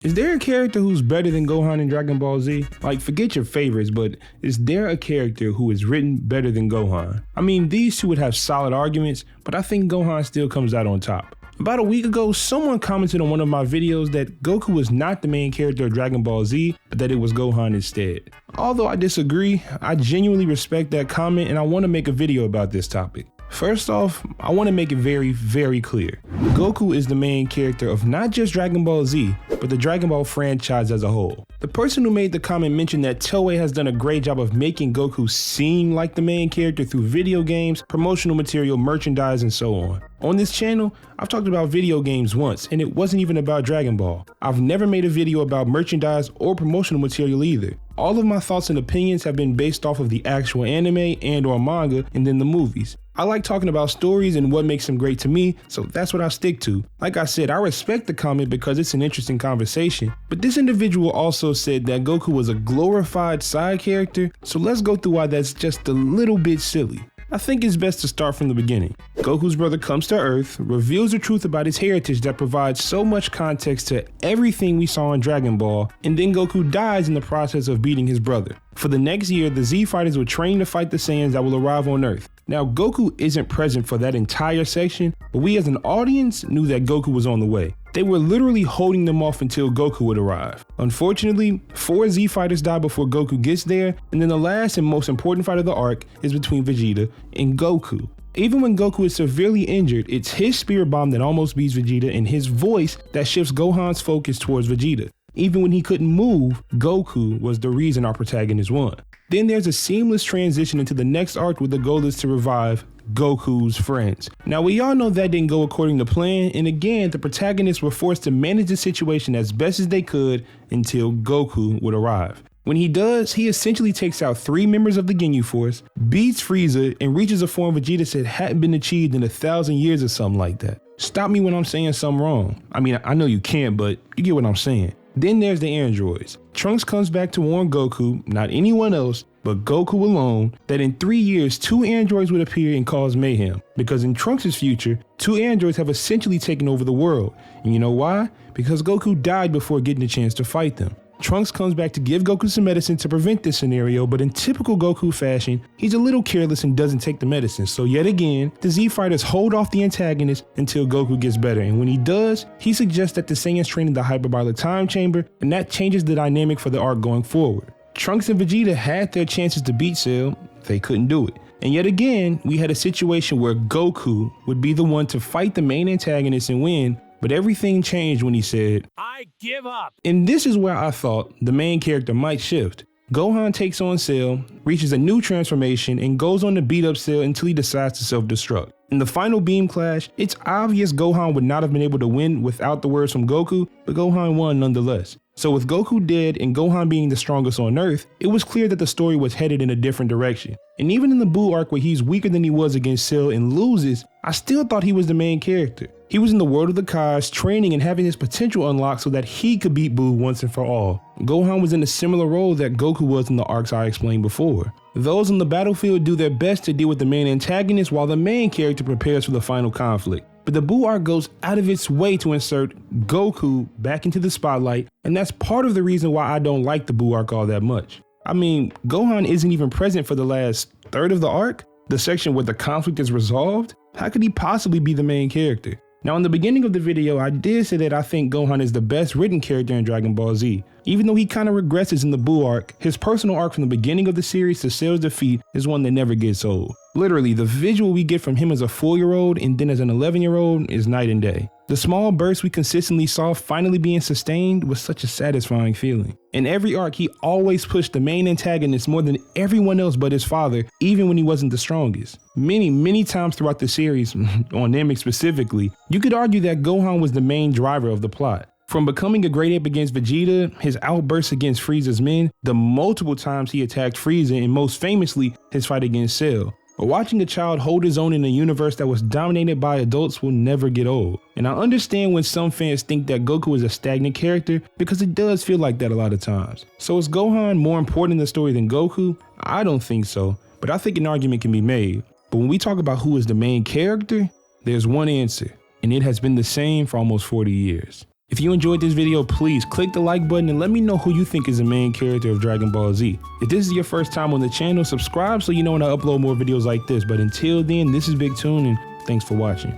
Is there a character who's better than Gohan in Dragon Ball Z? Like, forget your favorites, but is there a character who is written better than Gohan? I mean, these two would have solid arguments, but I think Gohan still comes out on top. About a week ago, someone commented on one of my videos that Goku was not the main character of Dragon Ball Z, but that it was Gohan instead. Although I disagree, I genuinely respect that comment and I want to make a video about this topic. First off, I want to make it very, very clear. Goku is the main character of not just Dragon Ball Z, but the Dragon Ball franchise as a whole. The person who made the comment mentioned that Toei has done a great job of making Goku seem like the main character through video games, promotional material, merchandise, and so on. On this channel, I've talked about video games once, and it wasn't even about Dragon Ball. I've never made a video about merchandise or promotional material either. All of my thoughts and opinions have been based off of the actual anime and/or manga, and then the movies. I like talking about stories and what makes them great to me, so that's what I stick to. Like I said, I respect the comment because it's an interesting conversation, but this individual also said that Goku was a glorified side character, so let's go through why that's just a little bit silly. I think it's best to start from the beginning. Goku's brother comes to Earth, reveals the truth about his heritage that provides so much context to everything we saw in Dragon Ball, and then Goku dies in the process of beating his brother. For the next year, the Z Fighters will train to fight the Saiyans that will arrive on Earth. Now, Goku isn't present for that entire section, but we as an audience knew that Goku was on the way. They were literally holding them off until Goku would arrive. Unfortunately, 4 Z Fighters die before Goku gets there, and then the last and most important fight of the arc is between Vegeta and Goku. Even when Goku is severely injured, it's his Spirit Bomb that almost beats Vegeta and his voice that shifts Gohan's focus towards Vegeta. Even when he couldn't move, Goku was the reason our protagonist won. Then there's a seamless transition into the next arc where the goal is to revive Goku's friends. Now we all know that didn't go according to plan, and again the protagonists were forced to manage the situation as best as they could until Goku would arrive. When he does, he essentially takes out 3 members of the Ginyu Force, beats Frieza, and reaches a form Vegeta said hadn't been achieved in 1,000 years or something like that. Stop me when I'm saying something wrong. I mean, I know you can't, but you get what I'm saying. Then there's the androids. Trunks comes back to warn Goku, not anyone else, but Goku alone, that in 3 years, 2 androids would appear and cause mayhem. Because in Trunks' future, 2 androids have essentially taken over the world. And you know why? Because Goku died before getting a chance to fight them. Trunks comes back to give Goku some medicine to prevent this scenario, but in typical Goku fashion, he's a little careless and doesn't take the medicine. So yet again, the Z Fighters hold off the antagonist until Goku gets better. And when he does, he suggests that the Saiyans train in the hyperbolic time chamber, and that changes the dynamic for the arc going forward. Trunks and Vegeta had their chances to beat Cell, they couldn't do it. And yet again, we had a situation where Goku would be the one to fight the main antagonist and win, but everything changed when he said, "I give up." And this is where I thought the main character might shift. Gohan takes on Cell, reaches a new transformation, and goes on to beat up Cell until he decides to self-destruct. In the final beam clash, it's obvious Gohan would not have been able to win without the words from Goku, but Gohan won nonetheless. So with Goku dead and Gohan being the strongest on Earth, it was clear that the story was headed in a different direction. And even in the Buu arc where he's weaker than he was against Cell and loses, I still thought he was the main character. He was in the world of the Kais, training and having his potential unlocked so that he could beat Buu once and for all. Gohan was in a similar role that Goku was in the arcs I explained before. Those on the battlefield do their best to deal with the main antagonist while the main character prepares for the final conflict. But the Buu arc goes out of its way to insert Goku back into the spotlight, and that's part of the reason why I don't like the Buu arc all that much. I mean, Gohan isn't even present for the last third of the arc, the section where the conflict is resolved. How could he possibly be the main character? Now in the beginning of the video, I did say that I think Gohan is the best written character in Dragon Ball Z. Even though he kind of regresses in the Buu arc, his personal arc from the beginning of the series to Cell's defeat is one that never gets old. Literally, the visual we get from him as a 4-year-old and then as an 11-year-old is night and day. The small bursts we consistently saw finally being sustained was such a satisfying feeling. In every arc, he always pushed the main antagonist more than everyone else but his father, even when he wasn't the strongest. Many times throughout the series, on Namek specifically, you could argue that Gohan was the main driver of the plot. From becoming a great ape against Vegeta, his outbursts against Frieza's men, the multiple times he attacked Frieza, and most famously, his fight against Cell. But watching a child hold his own in a universe that was dominated by adults will never get old. And I understand when some fans think that Goku is a stagnant character, because it does feel like that a lot of times. So is Gohan more important in the story than Goku? I don't think so, but I think an argument can be made. But when we talk about who is the main character, there's one answer, and it has been the same for almost 40 years. If you enjoyed this video, please click the like button and let me know who you think is the main character of Dragon Ball Z. If this is your first time on the channel, subscribe so you know when I upload more videos like this. But until then, this is BigTune and thanks for watching.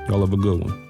Y'all have a good one.